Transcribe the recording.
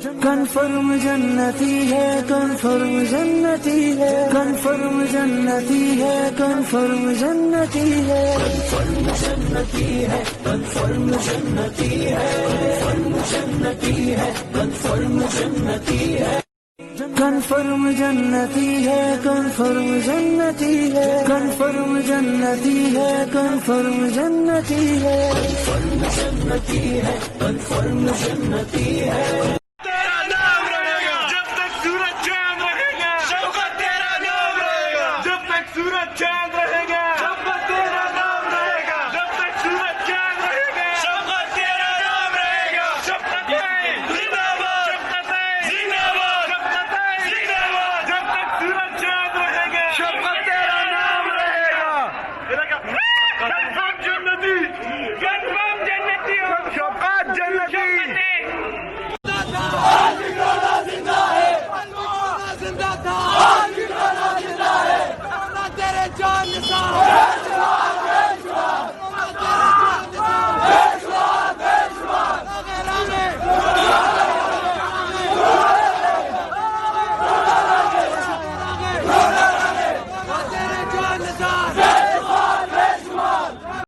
Confirm जन्नती है, confirm जन्नती है, कन्फर्म जन्नती है, कन्फर्म जन्नती है, कन्फर्म जन्नती है, कन्फर्म जन्नती है, कन्फर्म जन्नती है, कन्फर्म जन्नती है, कन्फर्म जन्नती है, कन्फर्म जन्नती है, कन्फर्म जन्नती है, कन्फर्म जन्नती है, कन्फर्म जन्नती है, कन्फर्म जन्नती है।